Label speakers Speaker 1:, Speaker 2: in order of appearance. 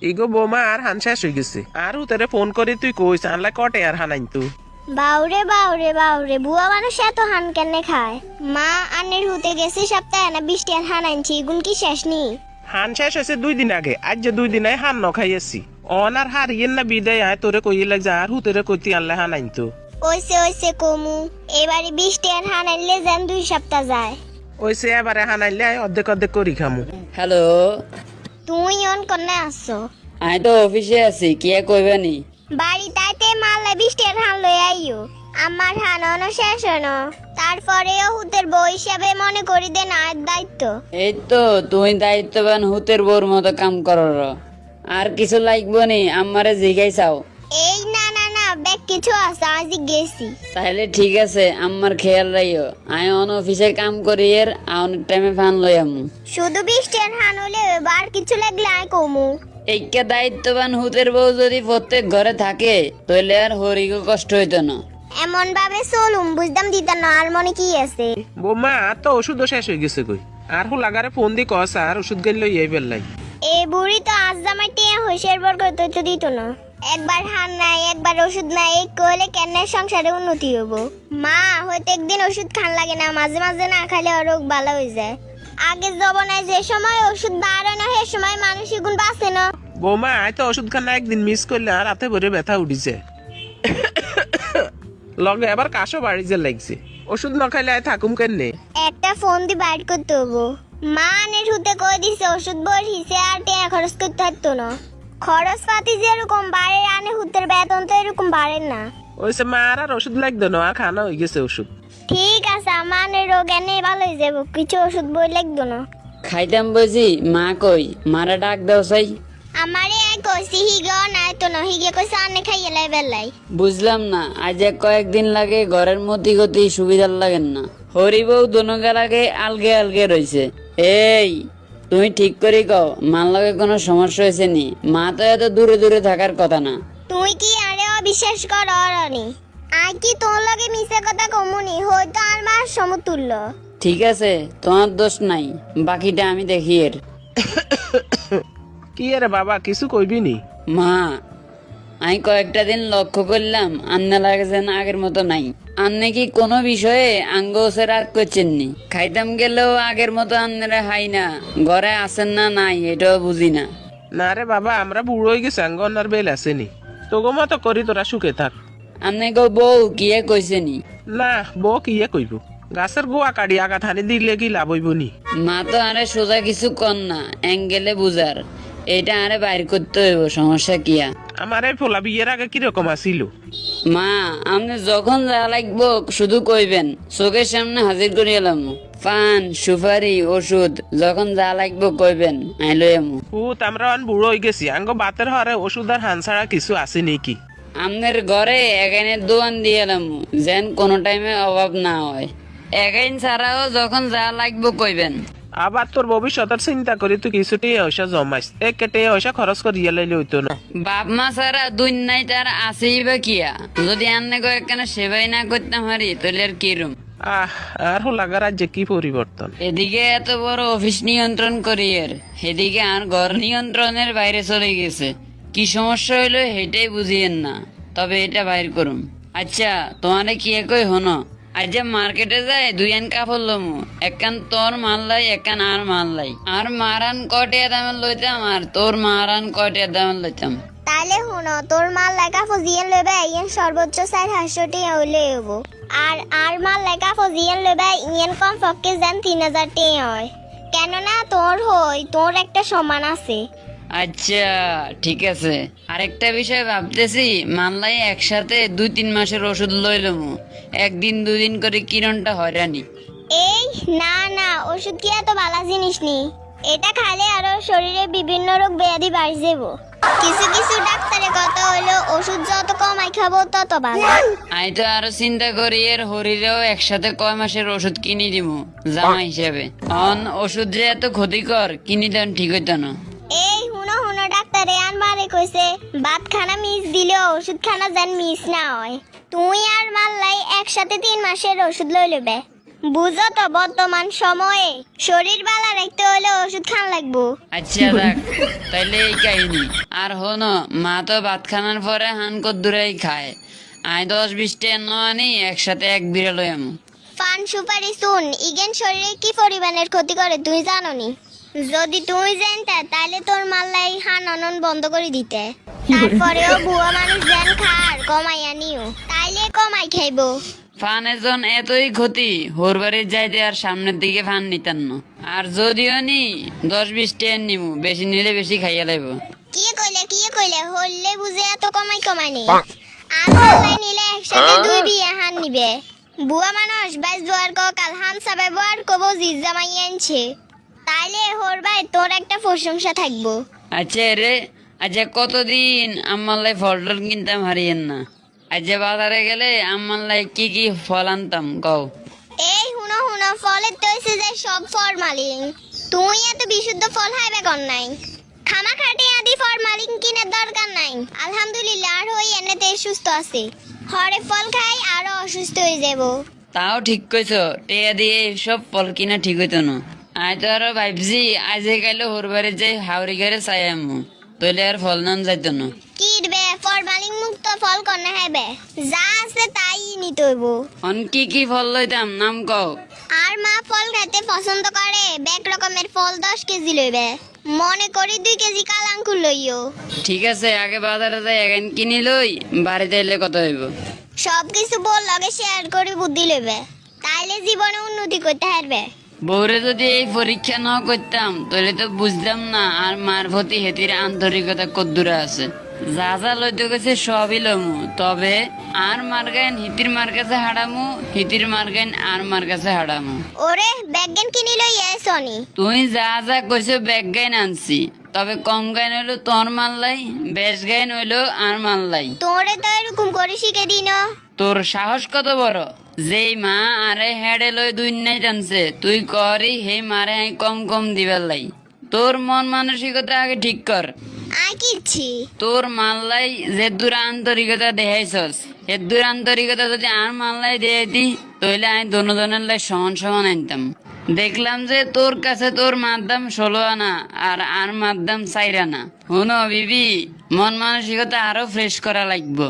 Speaker 1: Ego বোমা আর হান শেষ হয়ে গেছে আর হুতেরে ফোন করে তুই কইস আনলাই কটে আর হানাইন তো
Speaker 2: বাউরে বাউরে বাউরে বুয়া মানুষ এত হান কেনে খায় মা আনের হুতে গেছে সপ্তাহে না 20 টাকা হান আনছি গুণ কি শেষ নি
Speaker 1: হান শেষ হয়েছে 2 দিন আগে আজ যে 2 দিন হান ন খাইয়েছি অন আর হারিয়েন না বিদায় আয় তোরে কইয়ে লাগ যা আর হুতেরে কইতি আনলাই হানাইন তো
Speaker 2: ওইসে কমু এবারে 20 টাকা হান আনলে যেন 2 সপ্তাহ যায়
Speaker 1: ওইসে এবারে হানাইলে অর্ধেক অর্ধেক করি খামু
Speaker 3: হ্যালো,
Speaker 2: তুই অন কন্যা আসছো
Speaker 3: আমি তো অফিসে আছি, কি আর কইবানি?
Speaker 2: বাড়ি তাইতে মাল্লা 20 টাকা হান লই আইও আমার হানানো শেষ হনো তারপরেও হুতের বউ হিসাবে মনে করি দেন আর দায়িত্ব
Speaker 3: এই তো তুমি দায়িত্ববান হুতের বোর মতো কাম করো। আর কিছু লাগবো নি আমারে জিগাই চাও?
Speaker 2: এই না ব্যাগ কিছু আছে আজ গেছি
Speaker 3: তাহলে ঠিক আছে, আমার খেয়াল রাইও। আমি অন অফিসে কাম করি এর অনেক টাইমে ফান লই আমু।
Speaker 2: শুধু 20 টাকা হান হলে বার কিছু লাগলে আয় কমু
Speaker 3: এইকা দায়িত্ববান হুতের বউ যদি প্রত্যেক ঘরে থাকে তাহলে আর হরিগো কষ্ট হইতো না।
Speaker 2: এমন ভাবে চলুম বুঝদাম দিতাম না আর মনে কি আছে
Speaker 1: বোমা তো ওষুধও শেষ হয়ে গেছে কই আর হুলাগারে ফোন দি কস আর ওষুধ গেল এই বেললাই
Speaker 2: এই বুড়ি তো আজ জামাই টিয়া হইসের বর করতে তো দিত না একবার হান নাই একবার ওষুধ নাই এই কইলে কেনে সংসারে উন্নতি হবো মা হয়তো একদিন ওষুধ খান লাগে না মাঝে মাঝে না খাইলে রোগ ভালো হয়ে যায় আগে জবনায় যে সময় ওষুধ বার হয় না সে সময় মানুষ গুণ বাঁচে না
Speaker 1: বোমা আয় তো ওষুধ খানা একদিন মিস করলে আর রাতে ভরে ব্যথা উঠিছে লগে আবার কাশও বাড়ি যে লাগছে ওষুধ না খাইলে আয় থাকুম কেনে
Speaker 2: একটা ফোন দি বাইট করতে হবো মা আনে ঠুতে কই দিছে ওষুধ বই হিসে আর টিয়া খরচ করতে হতো না খরচ পাতি যেরকম বাড়ে আনে হুতের বেতন তো এরকম বাড়ে না
Speaker 1: ওইসে মার আর ওষুধ লাগতো না আর খানা হয়ে গেছে ওষুধ
Speaker 2: ঠিক আছে আমার রোগ এনে ভালো হয়ে যাবো কিছু ওষুধ বই লাগতো না
Speaker 3: খাইতাম বুঝি, মা কই মারা ডাক দাও চাই।
Speaker 2: আমারে এক কইছি হিগে নাই তো না হিগে কইছে আনে খাইয়ে লাই বেলাই
Speaker 3: বুঝলাম না, আজ এক কয়েকদিন লাগে ঘরের মতি গতি সুবিধার লাগেন না। হরি বউ দুনকার আগে আলগে আলগে রইছে। এই তুমি ঠিক করে কও, মার লগে কোনো সমস্যা হয়েছে নি? মা তো এত দূরে দূরে থাকার কথা না।
Speaker 2: তুই কি আরে অবিশ্বাস কর অরনি আই কি তোর লগে মিছে কথা কমুনি হয়তো আর মার সমতুল্য
Speaker 3: ঠিক আছে, তোমার দোষ নাই, বাকিটা আমি দেখি এর।
Speaker 1: কি রে বাবা কিছু কইবি নি
Speaker 3: মা, আমি কয়েকটা দিন লক্ষ্য করলাম আন্না লাগে যেন আগের মতো নাই। আন্নে কি কোনো বিষয়ে আঙ্গ রাগ করছেন নি? খাইতাম গেলেও আগের মতো আন্নারা হাই না, ঘরে আসেন না নাই এটাও বুঝি না।
Speaker 1: না রে বাবা আমরা বুড়ো হয়ে গেছি আঙ্গনার বেল আসেনি তোগো মতো করি তোরা সুখে থাক
Speaker 3: আন্নে গো বউ কিয়ে কইছে নি?
Speaker 1: না বউ কিয়ে কইব গাছের গোয়া কাটি আগা থানি দিলে কি লাভ হইব নি
Speaker 3: মা তো আরে সোজা কিছু কর না, অ্যাঙ্গেলে বুঝার। এটা আরে বাইর করতে হইব, সমস্যা কিয়া?
Speaker 1: আমার এই ফোলা বিয়ের আগে কিরকম আসিল
Speaker 3: মা, আপনি যখন যা লাগবো শুধু কইবেন, চোখের সামনে হাজির করে এলাম। পান সুপারি ওষুধ যখন যা লাগবো কইবেন, আইলো এমু।
Speaker 1: হুত আমরা অন বুড়ো হয়ে গেছি আঙ্গ বাতের হরে ওষুধ আর হান ছাড়া কিছু আছে নাকি
Speaker 3: আপনার ঘরে এখানে দোয়ান দিয়ে এলাম, যেন কোনো টাইমে অভাব না হয়। একাইন ছাড়াও যখন যা লাগবো কইবেন।
Speaker 1: আবার তোর ভবিষ্যতের চিন্তা করি তুই কিছু টিয়া পয়সা জমাইস এক টিয়া পয়সা খরচ করিয়া লাইলে হইতো না
Speaker 3: বাপ মা ছাড়া দুই নাই তার আছেই বা কিয়া? যদি আন্নে কয়েকখানে সেবাই না করতাম হারি তাহলে আর কিরম?
Speaker 1: আর লাগার রাজ্যে কি পরিবর্তন
Speaker 3: এদিকে এত বড় অফিস নিয়ন্ত্রণ করি এর, এদিকে আর ঘর নিয়ন্ত্রণের বাইরে চলে গেছে। কি সমস্যা হইলো সেটাই বুঝিয়েন না, তবে এটা বাইর করুন। আচ্ছা তোমারে কি একই হনো, আজ মার্কেটে যায় 2 আন কাপড় লমু, একখান তোর মারলাই একখান আর মারলাই, আর মারান কটিয়া দামের লইতাম আর তোর মারান কটিয়া দামের লইতাম।
Speaker 2: তাইলে হুনো তোর মাল লেখা ফজিয়ান লইবে ইয়ান সর্বোচ্চ 400 টাকা হইলে হইব আর মাল লেখা ফজিয়ান লইবে ইয়ান কম পক্ষে যেন 3000 টাকা হয় কেননা তোর হই তোর একটা সমান আছে
Speaker 3: আচ্ছা ঠিক আছে, আরেকটা বিষয় ভাবতেছি, মানলাই একসাথে 2-3 মাসের ওষুধ লইলমু, একদিন 2 দিন করে কিরণটা হয়রানি।
Speaker 2: এই না ওষুধ কি এত ভালো জিনিস নি এটা খাইলে আরো শরীরে বিভিন্ন রোগ ব্যাধি বাড়ি যাবো কিছু ডাক্তারের কথা হইলো ওষুধ যত কমাই খাবো তত ভালো
Speaker 3: আমি তো আরো চিন্তা করি এর হরিরেও একসাথে কয় মাসের ওষুধ কিনে দিব জামা হিসাবে। অন ওষুধ যে এত ক্ষতিকর কিনি দেন ঠিক হইতো না।
Speaker 2: এই হুনো ডাক্তারে আনবারে কইছে ভাত খানা মিস দিলেও ওষুধ খানা যেন মিস না হয় তুই আর মাল্লাই একসাথে 3 মাসের ওষুধ লই লইবে বুঝো তো বর্তমান সময়ে শরীর ভালো রাখতে হলে ওষুধ খান লাগবো।
Speaker 3: আচ্ছা দেখ তাইলে এই কাহিনী আর হনো মা তো ভাত খানার পরে হান কদ্দুরাই খায় আয় 10-20 টা আনি একসাথে এক বিড়াল এমন
Speaker 2: পান সুপারি শুন ইগেন শরীরে কি পরিমাণের ক্ষতি করে তুই জানো নি? যদি তুই জানতে তাহলে তোর মাল্লাই হান অনন বন্ধ করে দিতে। তারপরেও বুয়া মানুষ যেন খার কমাইয়া নিও, তাইলে কমাই খাইবো।
Speaker 3: ফান এজন এতই ক্ষতি হোর বাড়ির যাইতে আর সামনের দিকে ফান নিতাম না আর যদিও নি 10-20 টা নিমু বেশি নিলে বেশি খাইয়া লাইব
Speaker 2: কি কইলে হললে বুঝে এত কমাই নি। আর মাল্লাই নিলে একসাথে দুই বিয়ে হান নিবে। বুয়া মানুষ বাইস দুয়ার কাল হান সাবাই আর কবো জিজ জামাই আনছে, তাইলে হোর ভাই তোর একটা প্রশংসা থাকবো।
Speaker 3: আচ্ছা রে আচ্ছা কতদিন আমার লাই ফল টল কিনতাম হারিয়েন না আচ্ছা বাজারে গেলে আমার লাই কি কি ফল আনতাম কও
Speaker 2: এই হুনো ফলের তো হইছে যে সব ফরমালিন, তুই এত বিশুদ্ধ ফল খাইবে কোন নাই? খামা খাটে আদি ফরমালিন কিনার দরকার নাই। আলহামদুলিল্লাহ আর হই এমনিতে সুস্থ আছে, হরে ফল খাই আরো অসুস্থ হয়ে যাবো।
Speaker 3: তাও ঠিক কইছো টেয়া দিয়ে সব ফল কিনা ঠিক হইতো না আয় তো আরো ভাবছি আজ গেলে হোর বাড়ি যাই হাওড়ি ঘরে চাই আমু তইলে আর ফল নাম যাইতো না
Speaker 2: কিরবে ফরমালিন মুক্ত ফল কোনে খাইবে? যা আছে তাই নিতে হইব।
Speaker 3: অন কি কি ফল লইতাম নাম কও
Speaker 2: আর মা ফল খাইতে পছন্দ করে, বেক রকমের ফল 10 কেজি লইবে। মনে করি 2 কেজি কালাঙ্কুর লইও।
Speaker 3: ঠিক আছে আগে বাজারে যাই এখন কিনি লই বাড়িতে এলে কত হইব
Speaker 2: সবকিছু বল লগে শেয়ার করে বুদ্ধি লইবে, তাইলে জীবনে উন্নতি করতে পারবে।
Speaker 3: বউরে যদি এই পরীক্ষা না করতাম তাহলে তো বুঝতাম না আর মার প্রতি হেতির আন্তরিকতা কদ্দুরা আছে। যা যা লইতে গেছে সবই লমু তবে আর মার গাইন হিতির মার কাছে হারামু হিতির মার গাইন আর মার কাছে হারামু।
Speaker 2: ওরে ব্যাগেন কিনি লই এসনি।
Speaker 3: তুই যা যা কইছো ব্যাগ গাইন আনছি তবে কম গাইন হইলো তোর মানলাই বেশ গাইন হইলো আর মানলাই।
Speaker 2: তোরে তো এরকম করে শিখে দিন।
Speaker 3: তোর সাহস কত বড় যেই মা আরে হেডে লই দুই নাই টানছে তুই করি হে মারে আই কম কম দিবার লাই। তোর মন মানসিকতা আগে ঠিক কর।
Speaker 2: আই কিছি
Speaker 3: তোর মানলাই যে দূর আন্তরিকতা দেখাইছস এ দূর আন্তরিকতা যদি আর মানলাই দেখাইতি তাহলে আমি দোনোজনের লাই সমান সমান আনতাম। দেখলাম যে তোর কাছে তোর মাধ্যম 16 আনা আর মাধ্যম 4 আনা। হুনো বিবি মন মানসিকতা আরো ফ্রেশ করা লাগবো।